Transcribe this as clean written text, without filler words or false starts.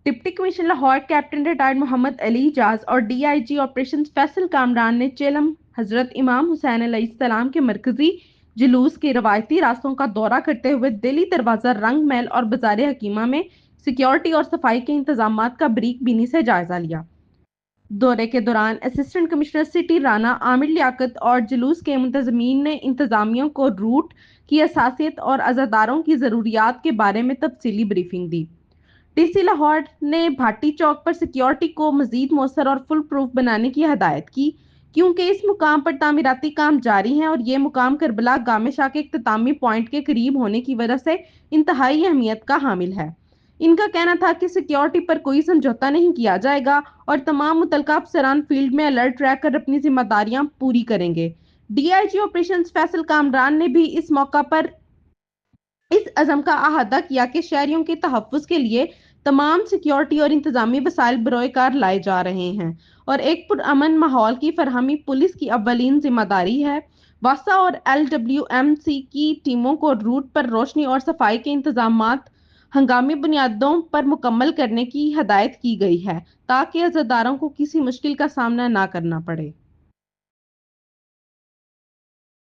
Deputy commissioner Lahore captain retired Muhammad Ali Ijaz اور D I G operation Faisal Kamran نے چیلم حضرت امام حسین علیہ السلام کے مرکزی جلوس کے روایتی راستوں کا دورہ کرتے ہوئے دہلی دروازہ، رنگ محل اور بازار حکیمہ میں سیکیورٹی اور صفائی کے انتظامات کا بریک بینی سے جائزہ لیا۔ دورے کے دوران assistant commissioner city Rana Aamir Liaquat اور جلوس کے منتظمین نے انتظامیہ کو روٹ کی حساسیت اور عزاداروں کی ضروریات کے بارے میں تفصیلی بریفنگ دی۔ ڈی سی لاہور نے بھاٹی چوک پر سیکیورٹی کو مزید مؤثر اور فل پروف بنانے کی ہدایت کی، کیونکہ اس مقام پر تعمیراتی کام جاری ہیں اور یہ مقام کربلا گامے شاہ کے اختتامی پوائنٹ کے قریب ہونے کی وجہ سے انتہائی اہمیت کا حامل ہے۔ ان کا کہنا تھا کہ سیکیورٹی پر کوئی سمجھوتہ نہیں کیا جائے گا اور تمام متعلقہ افسران فیلڈ میں الرٹ رہ کر اپنی ذمہ داریاں پوری کریں گے۔ D I G operations Faisal Kamran نے بھی اس موقع پر اس عزم کا احاطہ کیا کہ شہریوں کے تحفظ کے لیے تمام سیکیورٹی اور انتظامی وسائل بروئے کار لائے جا رہے ہیں اور ایک پرامن ماحول کی فراہمی پولیس کی اولین ذمہ داری ہے۔ واسا اور ایل ڈبلیو ایم سی کی ٹیموں کو روٹ پر روشنی اور صفائی کے انتظامات ہنگامی بنیادوں پر مکمل کرنے کی ہدایت کی گئی ہے تاکہ عزاداروں کو کسی مشکل کا سامنا نہ کرنا پڑے۔